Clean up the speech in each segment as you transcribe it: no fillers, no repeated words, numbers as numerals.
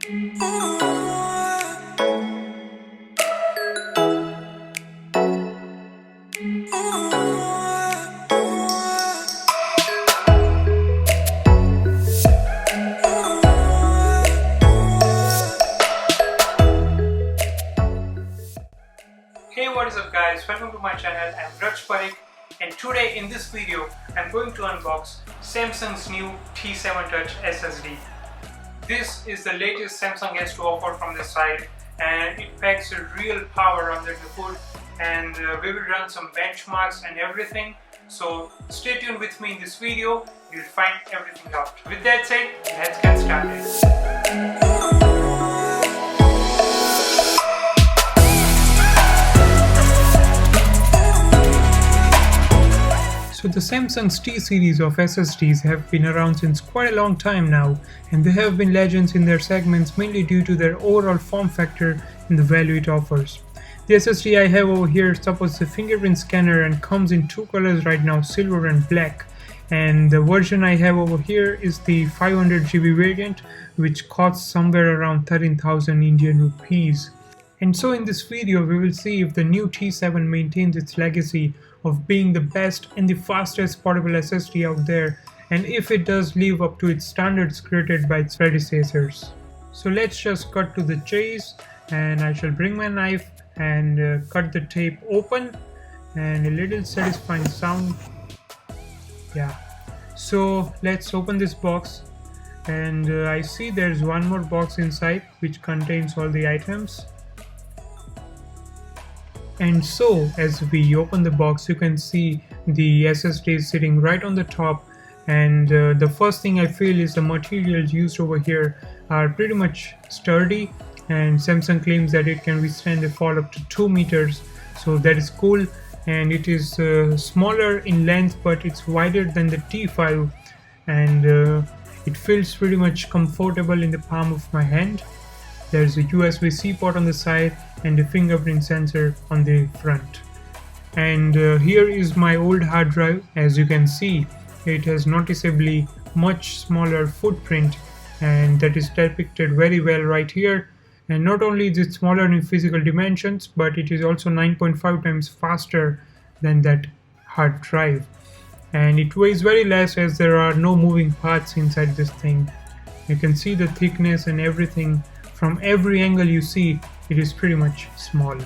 Hey, what is up guys, welcome to my channel. I'm Vraj Parikh, and today in this video I'm going to unbox Samsung's new T7 Touch SSD. This is the latest Samsung has to offer from this side, and it packs a real power under the hood, and we will run some benchmarks and everything. So stay tuned with me in this video, you'll find everything out. With that said, let's get started. So the Samsung's T series of SSDs have been around since quite a long time now, and they have been legends in their segments mainly due to their overall form factor and the value it offers. The SSD I have over here supports the fingerprint scanner and comes in two colors right now, silver and black. And the version I have over here is the 500GB variant, which costs somewhere around 13,000 Indian rupees. And so in this video we will see if the new T7 maintains its legacy of being the best and the fastest portable SSD out there, and if it does live up to its standards created by its predecessors. So let's just cut to the chase, and I shall bring my knife and cut the tape open, and a little satisfying sound. Yeah, so let's open this box, and I see there's one more box inside which contains all the items. And so as we open the box, you can see the SSD is sitting right on the top, and the first thing I feel is the materials used over here are pretty much sturdy, and Samsung claims that it can withstand a fall up to 2 meters, so that is cool. And it is smaller in length, but it's wider than the T5, and it feels pretty much comfortable in the palm of my hand. There's a USB-C port on the side and a fingerprint sensor on the front. And here is my old hard drive. As you can see, it has noticeably much smaller footprint, and that is depicted very well right here. And not only is it smaller in physical dimensions, but it is also 9.5 times faster than that hard drive. And it weighs very less as there are no moving parts inside this thing. You can see the thickness and everything. From every angle you see, it is pretty much small.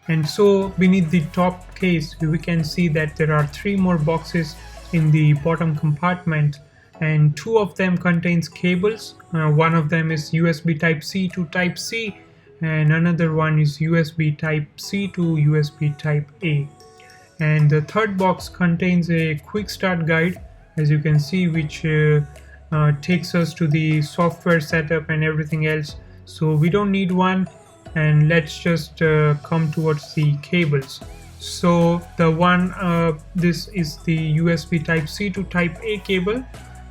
And so beneath the top case, we can see that there are 3 more boxes in the bottom compartment, and 2 of them contains cables. One of them is USB Type-C to Type-C, and another one is USB Type-C to USB Type-A. And the third box contains a quick start guide, as you can see, which takes us to the software setup and everything else, so we don't need one. And let's just come towards the cables. So the one this is the USB Type-C to Type-A cable,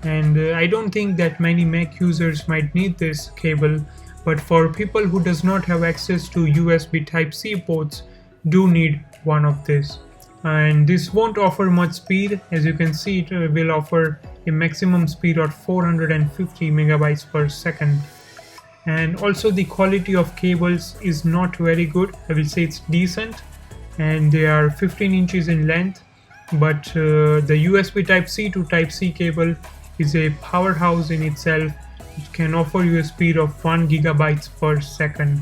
and I don't think that many Mac users might need this cable, but for people who does not have access to USB Type-C ports, do need one of this. And this won't offer much speed. As you can see, it will offer a maximum speed of 450 megabytes per second. And also the quality of cables is not very good. I will say it's decent, and they are 15 inches in length, but the USB Type-C to Type-C cable is a powerhouse in itself. It can offer you a speed of 1 gigabytes per second,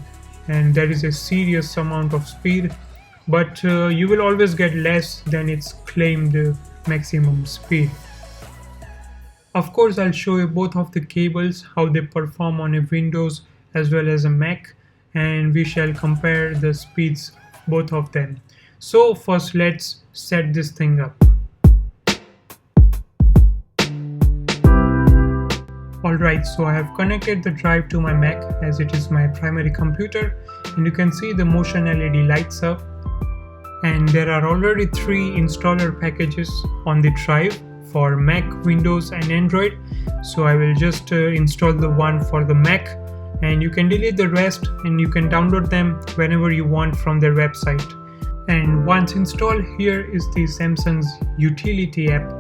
and that is a serious amount of speed, but you will always get less than its claimed maximum speed. Of course, I'll show you both of the cables, how they perform on a Windows as well as a Mac, and we shall compare the speeds of both of them. So first let's set this thing up. Alright, so I have connected the drive to my Mac as it is my primary computer, and you can see the motion LED lights up, and there are already 3 installer packages on the drive for Mac, Windows and Android. So I will just install the one for the Mac, and you can delete the rest and you can download them whenever you want from their website. And once installed, here is the Samsung's utility app,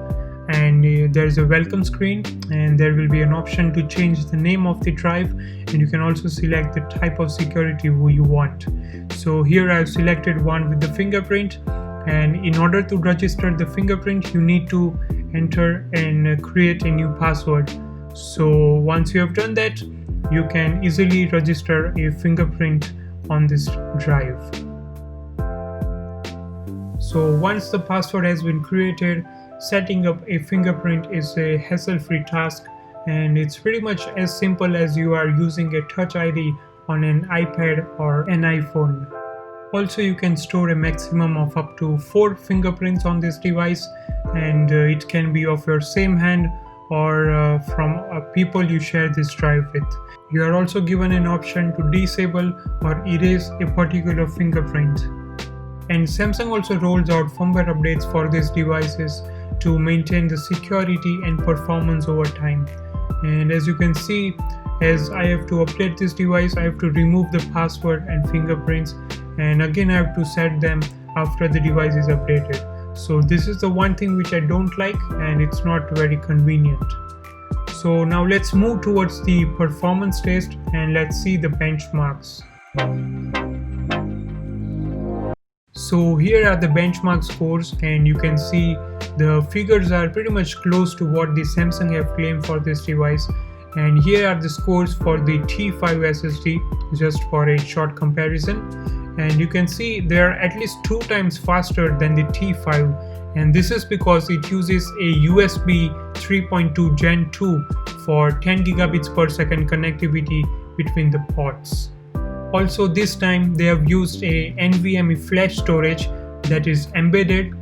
and there's a welcome screen, and there will be an option to change the name of the drive, and you can also select the type of security you want. So here I've selected one with the fingerprint, and in order to register the fingerprint you need to enter and create a new password. So once you have done that, you can easily register a fingerprint on this drive. So once the password has been created, setting up a fingerprint is a hassle-free task, and it's pretty much as simple as you are using a Touch ID on an iPad or an iPhone. Also, you can store a maximum of up to 4 fingerprints on this device, and it can be of your same hand or from people you share this drive with. You are also given an option to disable or erase a particular fingerprint. And Samsung also rolls out firmware updates for these devices to maintain the security and performance over time. And as you can see, as I have to update this device, I have to remove the password and fingerprints, and again I have to set them after the device is updated. So this is the one thing which I don't like, and it's not very convenient. So now let's move towards the performance test and let's see the benchmarks. So here are the benchmark scores, and you can see the figures are pretty much close to what the Samsung have claimed for this device. And here are the scores for the T5 SSD, just for a short comparison. And you can see they are at least 2 times faster than the T5, and this is because it uses a USB 3.2 Gen 2 for 10 gigabits per second connectivity between the ports. Also this time they have used a NVMe flash storage that is embedded,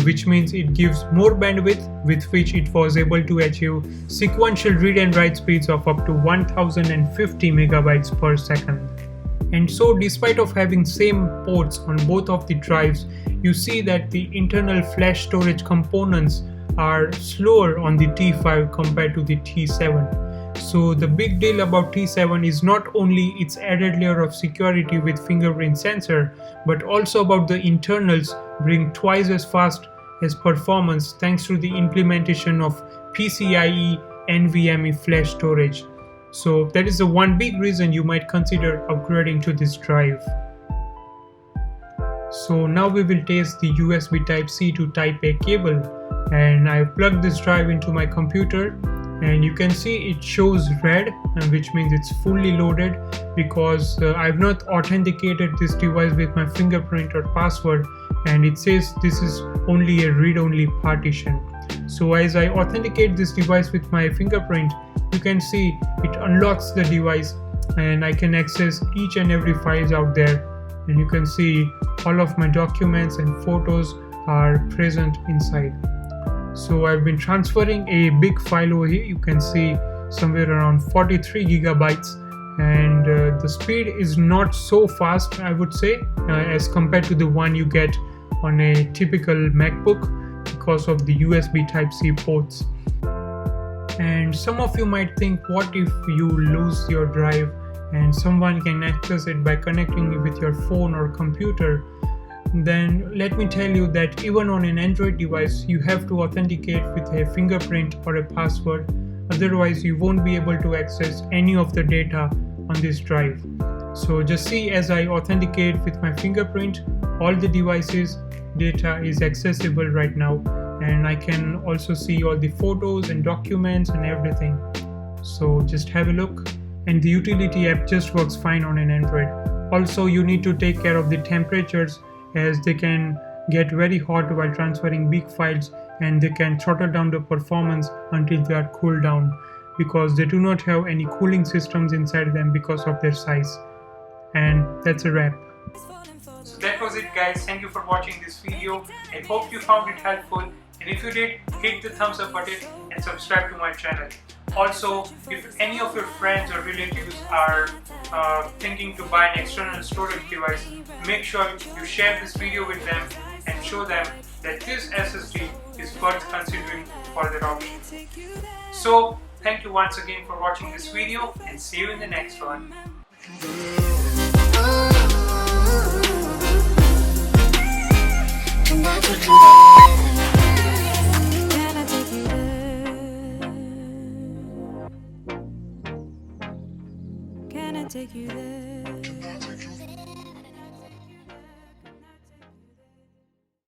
which means it gives more bandwidth, with which it was able to achieve sequential read and write speeds of up to 1050 megabytes per second. And so despite of having same ports on both of the drives, you see that the internal flash storage components are slower on the T5 compared to the T7. So the big deal about T7 is not only its added layer of security with fingerprint sensor, but also about the internals being twice as fast as performance thanks to the implementation of PCIe NVMe flash storage. So that is the one big reason you might consider upgrading to this drive. So now we will test the USB Type-C to Type-A cable, and I have plugged this drive into my computer, and you can see it shows red, which means it's fully loaded, because I have not authenticated this device with my fingerprint or password, and it says this is only a read-only partition. So as I authenticate this device with my fingerprint, you can see it unlocks the device and I can access each and every files out there, and you can see all of my documents and photos are present inside. So I've been transferring a big file over here. You can see somewhere around 43 gigabytes, and the speed is not so fast, I would say, as compared to the one you get on a typical MacBook, because of the USB Type-C ports. And some of you might think, what if you lose your drive and someone can access it by connecting it with your phone or computer? Then let me tell you that even on an Android device, you have to authenticate with a fingerprint or a password, otherwise you won't be able to access any of the data on this drive. So just see, as I authenticate with my fingerprint, all the devices data is accessible right now, and I can also see all the photos and documents and everything. So just have a look, and the utility app just works fine on an Android. Also, you need to take care of the temperatures, as they can get very hot while transferring big files, and they can throttle down the performance until they are cooled down, because they do not have any cooling systems inside them because of their size. And that's a wrap. So that was it, guys. Thank you for watching this video. I hope you found it helpful, and if you did, hit the thumbs up button and subscribe to my channel. Also, if any of your friends or relatives are thinking to buy an external storage device, make sure you share this video with them and show them that this SSD is worth considering for their option. So, thank you once again for watching this video, and see you in the next one. Can I take you? can I take you there?